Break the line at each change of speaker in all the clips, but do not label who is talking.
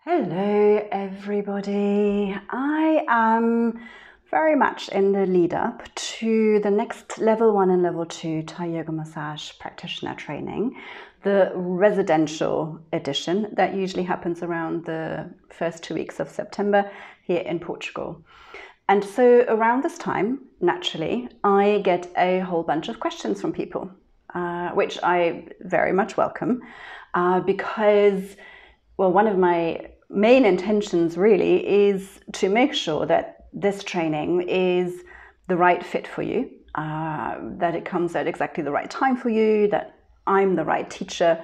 Hello everybody. I am very much in the lead up to the next level 1 and level 2 Thai yoga massage practitioner training, the residential edition that usually happens around the first 2 weeks of September here in Portugal. And so around this time, naturally, I get a whole bunch of questions from people, which I very much welcome because, well, one of my main intentions really is to make sure that this training is the right fit for you, that it comes at exactly the right time for you, that I'm the right teacher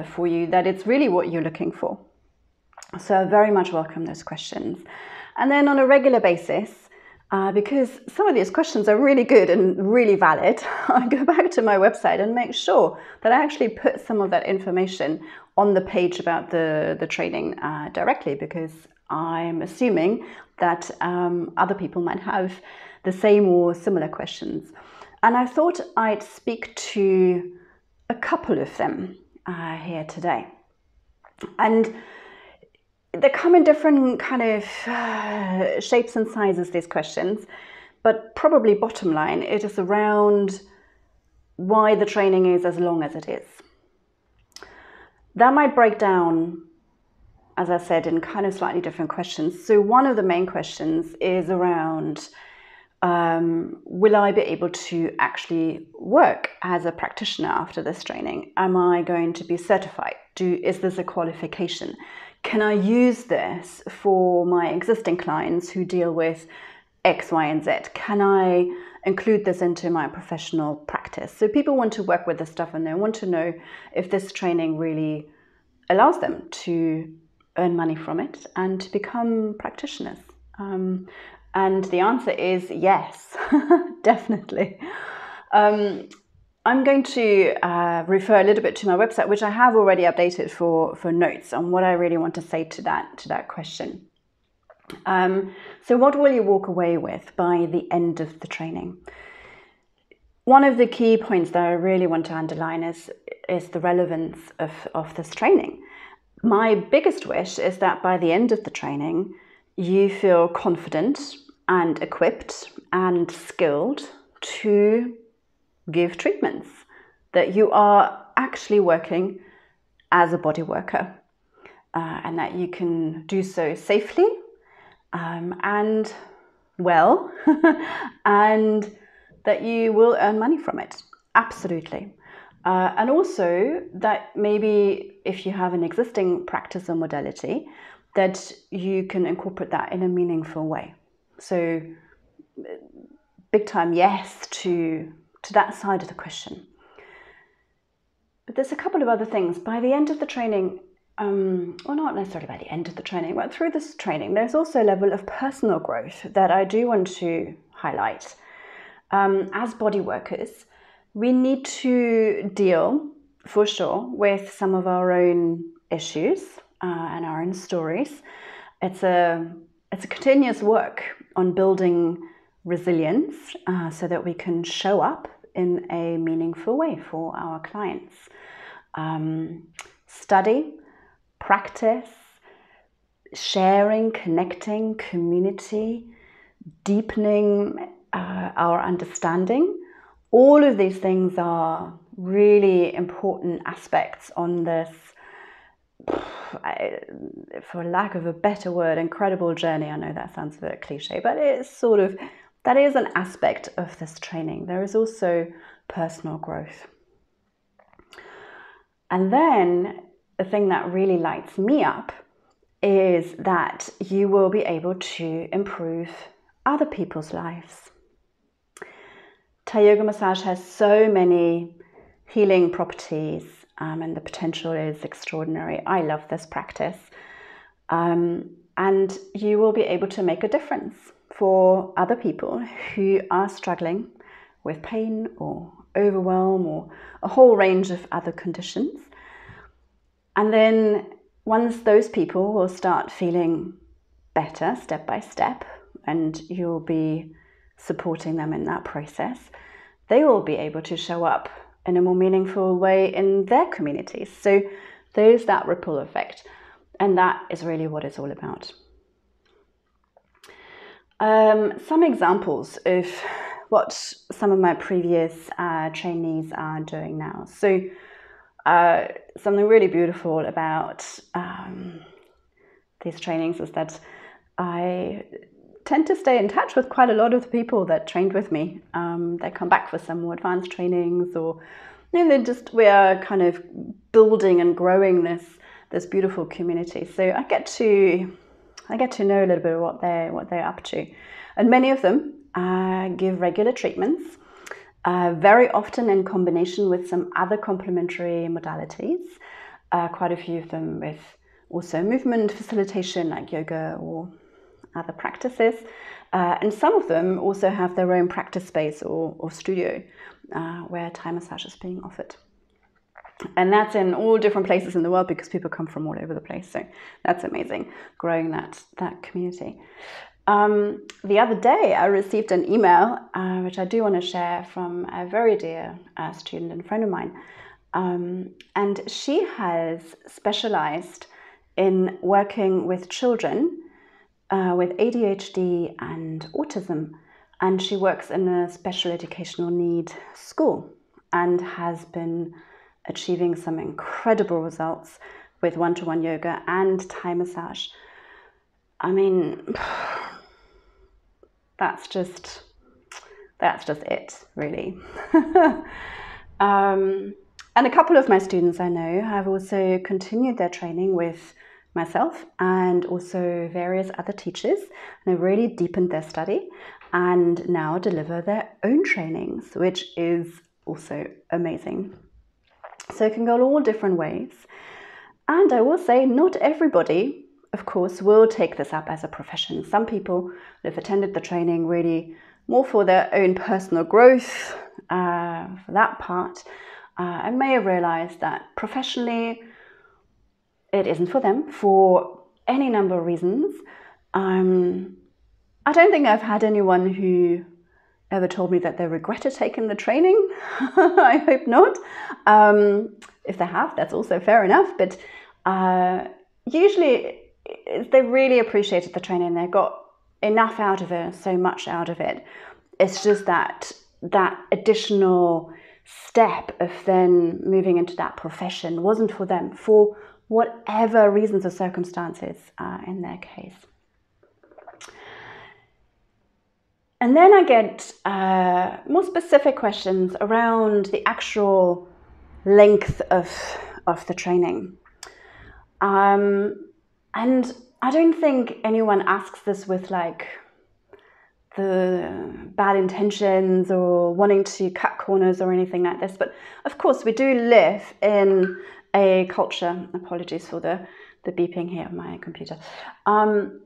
for you, that it's really what you're looking for. So I very much welcome those questions. And then on a regular basis, because some of these questions are really good and really valid, I go back to my website and make sure that I actually put some of that information on the page about the training directly, because I'm assuming that other people might have the same or similar questions. And I thought I'd speak to a couple of them here today. And they come in different kind of shapes and sizes, these questions, but probably bottom line, it is around why the training is as long as it is. That might break down, as I said, in kind of slightly different questions. So one of the main questions is around, will I be able to actually work as a practitioner after this training? Am I going to be certified? Is this a qualification? Can I use this for my existing clients who deal with X, Y, and Z? Can I include this into my professional practice? So people want to work with this stuff and they want to know if this training really allows them to earn money from it and to become practitioners. And the answer is yes, definitely. I'm going to refer a little bit to my website, which I have already updated for notes on what I really want to say to that question. So what will you walk away with by the end of the training? One of the key points that I really want to underline is the relevance of this training. My biggest wish is that by the end of the training, you feel confident and equipped and skilled to give treatments, that you are actually working as a body worker, and that you can do so safely and well, and that you will earn money from it. Absolutely. And also that maybe if you have an existing practice or modality, that you can incorporate that in a meaningful way. So big time yes to that side of the question. But there's a couple of other things. By the end of the training, well, not necessarily by the end of the training, but through this training, there's also a level of personal growth that I do want to highlight. As body workers, we need to deal, for sure, with some of our own issues and our own stories. It's a continuous work on building resilience so that we can show up in a meaningful way for our clients. Study, practice, sharing, connecting, community, deepening our understanding. All of these things are really important aspects on this, for lack of a better word, incredible journey. I know that sounds a bit cliche, but it's sort of, that is an aspect of this training. There is also personal growth. And then the thing that really lights me up is that you will be able to improve other people's lives. Thai yoga massage has so many healing properties, and the potential is extraordinary. I love this practice. And you will be able to make a difference for other people who are struggling with pain or overwhelm or a whole range of other conditions. And then once those people will start feeling better step by step, and you'll be supporting them in that process, they will be able to show up in a more meaningful way in their communities. So there's that ripple effect. And that is really what it's all about. Some examples of what some of my previous trainees are doing now. So something really beautiful about these trainings is that I tend to stay in touch with quite a lot of the people that trained with me. They come back for some more advanced trainings, or we are kind of building and growing this beautiful community. So I get to know a little bit of what they're up to, and many of them give regular treatments, very often in combination with some other complementary modalities. Quite a few of them with also movement facilitation like yoga or other practices, and some of them also have their own practice space or studio where Thai massage is being offered. And that's in all different places in the world because people come from all over the place. So that's amazing, growing that community. The other day I received an email, which I do want to share, from a very dear student and friend of mine. And she has specialized in working with children with ADHD and autism. And she works in a special educational need school and has been achieving some incredible results with one-to-one yoga and Thai massage. I mean, that's just it, really. And a couple of my students I know have also continued their training with myself and also various other teachers, and have really deepened their study and now deliver their own trainings, which is also amazing. So it can go all different ways. And I will say, not everybody, of course, will take this up as a profession. Some people have attended the training really more for their own personal growth, for that part, and may have realized that professionally it isn't for them for any number of reasons. I don't think I've had anyone who ever told me that they regretted taking the training. I hope not. If they have, that's also fair enough. But usually they really appreciated the training. They got enough out of it, so much out of it. It's just that additional step of then moving into that profession wasn't for them, for whatever reasons or circumstances in their case. And then I get more specific questions around the actual length of the training. And I don't think anyone asks this with like the bad intentions or wanting to cut corners or anything like this. But of course, we do live in a culture, apologies for the beeping here of my computer.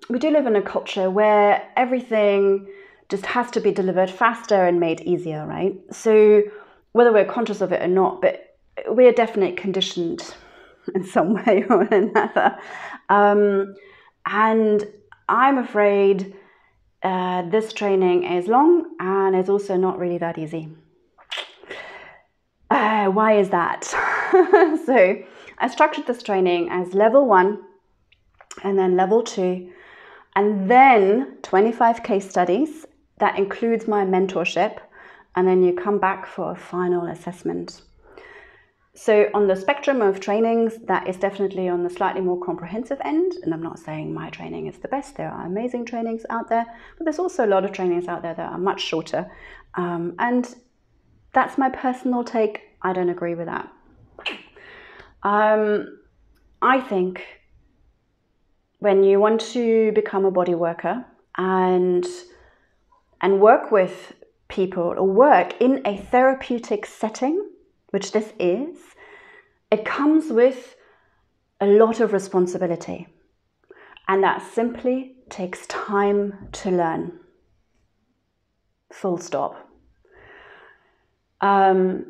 We do live in a culture where everything just has to be delivered faster and made easier, right? So whether we're conscious of it or not, but we're definitely conditioned in some way or another. And I'm afraid this training is long and is also not really that easy. Why is that? So I structured this training as level 1 and then level 2 and then 25 case studies. That includes my mentorship, and then you come back for a final assessment. So on the spectrum of trainings, that is definitely on the slightly more comprehensive end. And I'm not saying my training is the best. There are amazing trainings out there, but there's also a lot of trainings out there that are much shorter. And that's my personal take. I don't agree with that. I think when you want to become a body worker and work with people or work in a therapeutic setting, which this is, it comes with a lot of responsibility. And that simply takes time to learn. Full stop. And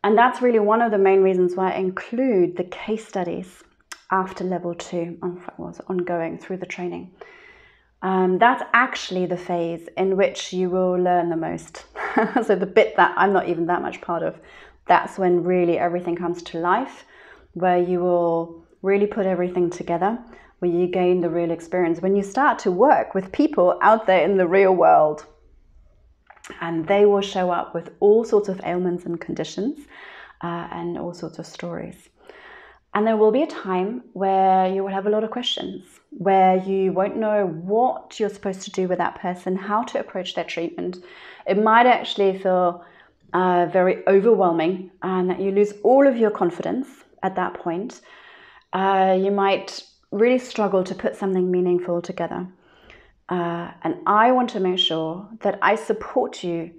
that's really one of the main reasons why I include the case studies after level 2, ongoing through the training. That's actually the phase in which you will learn the most. So the bit that I'm not even that much part of, that's when really everything comes to life, where you will really put everything together, where you gain the real experience, when you start to work with people out there in the real world. And they will show up with all sorts of ailments and conditions and all sorts of stories. And there will be a time where you will have a lot of questions, where you won't know what you're supposed to do with that person, how to approach their treatment. It might actually feel very overwhelming, and that you lose all of your confidence at that point. You might really struggle to put something meaningful together. And I want to make sure that I support you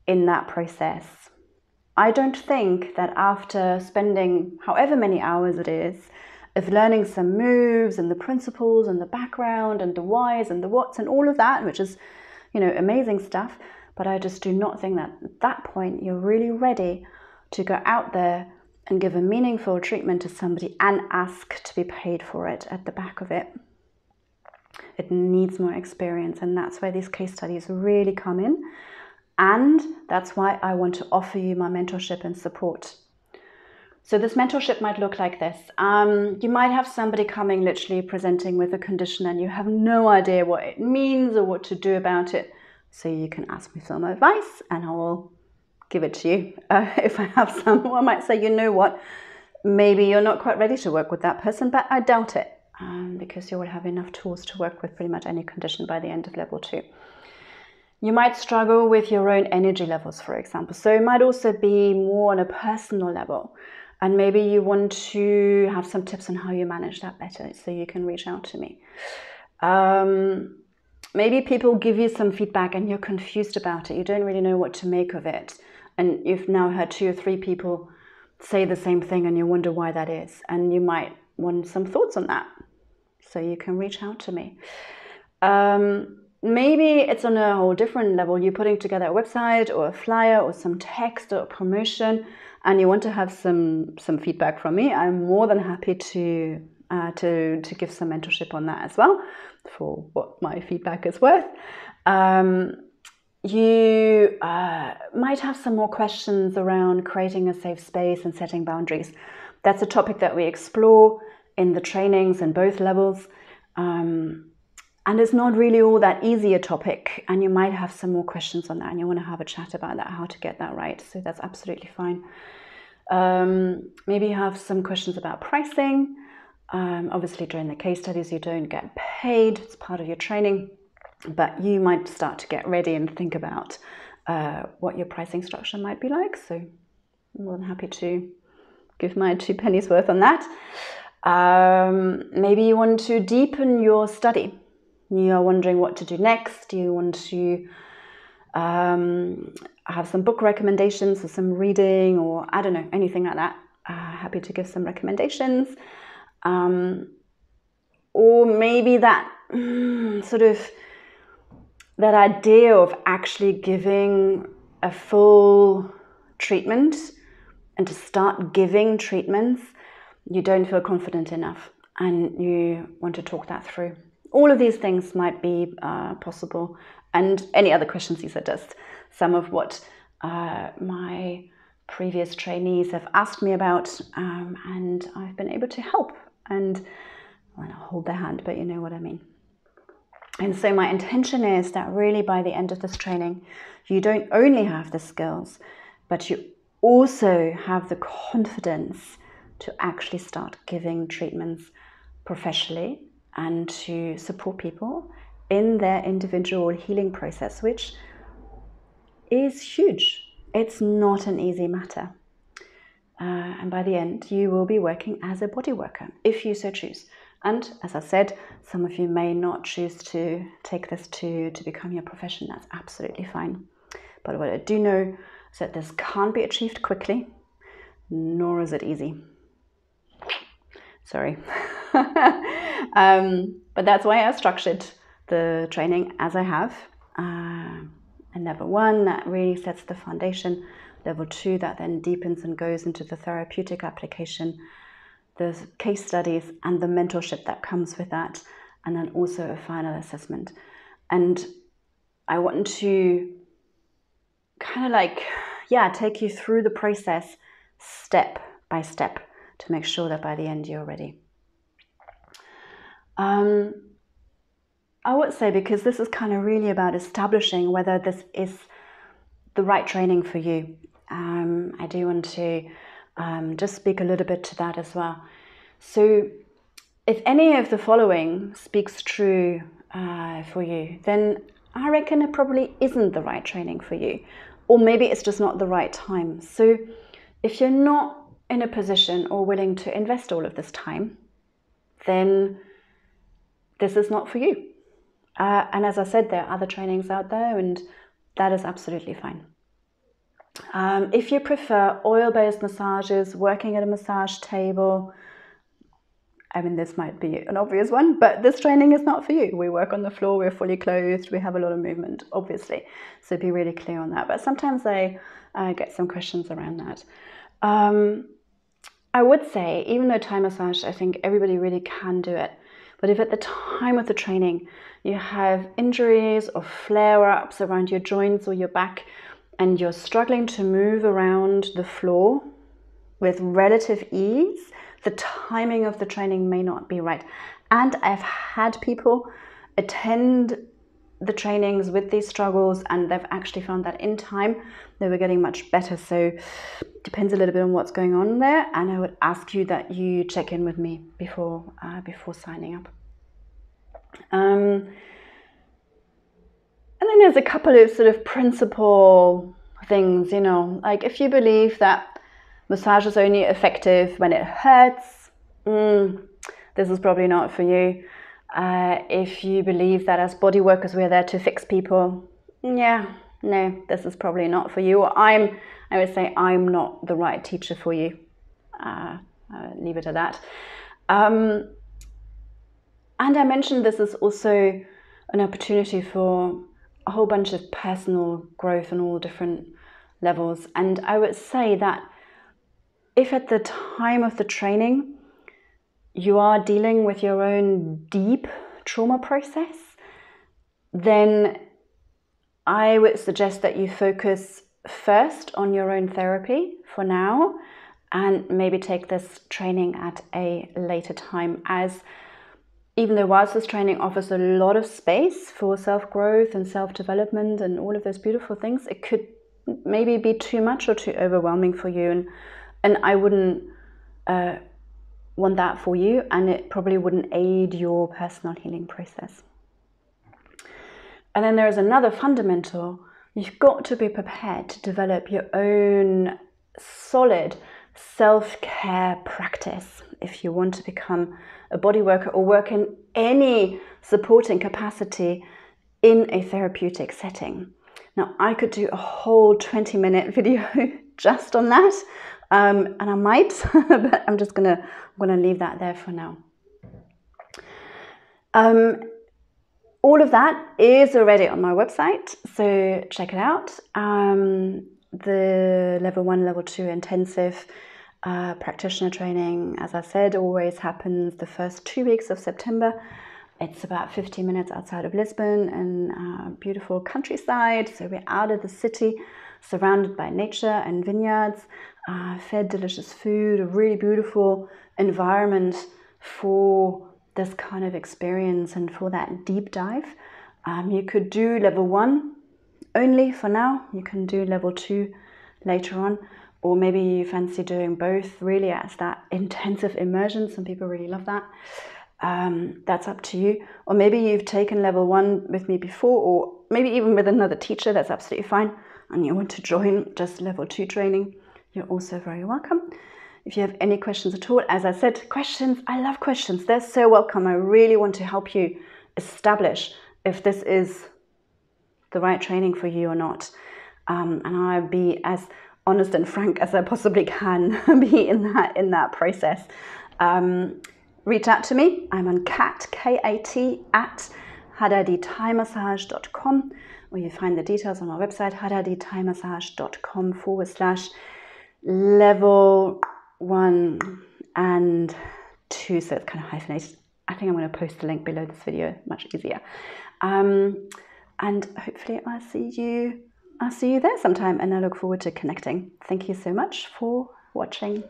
in that process. I don't think that after spending however many hours it is of learning some moves and the principles and the background and the whys and the whats and all of that, which is, amazing stuff, but I just do not think that at that point you're really ready to go out there and give a meaningful treatment to somebody and ask to be paid for it at the back of it. It needs more experience, and that's where these case studies really come in. And that's why I want to offer you my mentorship and support. So this mentorship might look like this. You might have somebody coming literally presenting with a condition and you have no idea what it means or what to do about it. So you can ask me for my advice and I will give it to you. If I have some, I might say, you know what, maybe you're not quite ready to work with that person, but I doubt it, because you will have enough tools to work with pretty much any condition by the end of level 2. You might struggle with your own energy levels, for example. So it might also be more on a personal level. And maybe you want to have some tips on how you manage that better, so you can reach out to me. Maybe people give you some feedback and you're confused about it. You don't really know what to make of it. And you've now heard 2 or 3 people say the same thing and you wonder why that is. And you might want some thoughts on that. So you can reach out to me. Maybe it's on a whole different level. You're putting together a website or a flyer or some text or a promotion, and you want to have some feedback from me. I'm more than happy to give some mentorship on that as well, for what my feedback is worth. You might have some more questions around creating a safe space and setting boundaries. That's a topic that we explore in the trainings in both levels. And it's not really all that easy a topic, and you might have some more questions on that and you want to have a chat about that, how to get that right. So that's absolutely fine. Maybe you have some questions about pricing. Obviously during the case studies you don't get paid, it's part of your training, but you might start to get ready and think about what your pricing structure might be like. So I'm more than happy to give my 2 pennies worth on that. Maybe you want to deepen your study. You are wondering what to do next. You want to have some book recommendations or some reading, or I don't know, anything like that. Happy to give some recommendations. Or maybe that that idea of actually giving a full treatment and to start giving treatments, you don't feel confident enough and you want to talk that through. All of these things might be possible, and any other questions, these are just some of what my previous trainees have asked me about, and I've been able to help and not hold their hand, but you know what I mean. And so my intention is that really by the end of this training, you don't only have the skills, but you also have the confidence to actually start giving treatments professionally and to support people in their individual healing process, which is huge. It's not an easy matter. And by the end, you will be working as a body worker, if you so choose. And as I said, some of you may not choose to take this to become your profession. That's absolutely fine. But what I do know is that this can't be achieved quickly, nor is it easy. Sorry. But that's why I structured the training as I have. And level 1, that really sets the foundation. Level 2, that then deepens and goes into the therapeutic application, the case studies and the mentorship that comes with that, and then also a final assessment. And I want to take you through the process step by step to make sure that by the end you're ready. I would say, because this is kind of really about establishing whether this is the right training for you. I do want to just speak a little bit to that as well. So if any of the following speaks true for you, then I reckon it probably isn't the right training for you, or maybe it's just not the right time. So if you're not in a position or willing to invest all of this time, then this is not for you. And as I said, there are other trainings out there, and that is absolutely fine. If you prefer oil-based massages, working at a massage table, I mean, this might be an obvious one, but this training is not for you. We work on the floor, we're fully clothed, we have a lot of movement, obviously. So be really clear on that. But sometimes I get some questions around that. I would say, even though Thai massage, I think everybody really can do it. But if at the time of the training you have injuries or flare-ups around your joints or your back, and you're struggling to move around the floor with relative ease, the timing of the training may not be right. And I've had people attend the trainings with these struggles, and they've actually found that in time they were getting much better. So it depends a little bit on what's going on there, and I would ask you that you check in with me before signing up. And then there's a couple of sort of principle things, you know, like if you believe that massage is only effective when it hurts, this is probably not for you. If you believe that as body workers we're there to fix people, no, this is probably not for you. Or I would say I'm not the right teacher for you. Leave it at that. And I mentioned this is also an opportunity for a whole bunch of personal growth on all different levels. And I would say that if at the time of the training you are dealing with your own deep trauma process, then I would suggest that you focus first on your own therapy for now, and maybe take this training at a later time, as even though whilst this training offers a lot of space for self-growth and self-development and all of those beautiful things, it could maybe be too much or too overwhelming for you, and I wouldn't want that for you, and it probably wouldn't aid your personal healing process. And then there is another fundamental: you've got to be prepared to develop your own solid self-care practice if you want to become a body worker or work in any supporting capacity in a therapeutic setting. Now, I could do a whole 20-minute video just on that, and I might, but I'm just gonna leave that there for now. All of that is already on my website, so check it out. The level 1, level 2 intensive practitioner training, as I said, always happens the first 2 weeks of September. It's about 15 minutes outside of Lisbon and beautiful countryside. So we're out of the city, surrounded by nature and vineyards, fed delicious food, a really beautiful environment for this kind of experience and for that deep dive. You could do level 1 only for now. You can do level 2 later on, or maybe you fancy doing both really as that intensive immersion. Some people really love that. That's up to you. Or maybe you've taken level 1 with me before, or maybe even with another teacher. That's absolutely fine, and you want to join just level 2 training, you're also very welcome. If you have any questions at all, as I said, questions, I love questions. They're so welcome. I really want to help you establish if this is the right training for you or not. And I'll be as honest and frank as I possibly can be in that process. Reach out to me. I'm on K-A-T at hadadithaimassage.com, or you find the details on our website, hadadithaimassage.com/level 1 and 2. So it's kind of hyphenated. I think I'm going to post the link below this video, much easier. And hopefully I'll see you there sometime, and I look forward to connecting. Thank you so much for watching.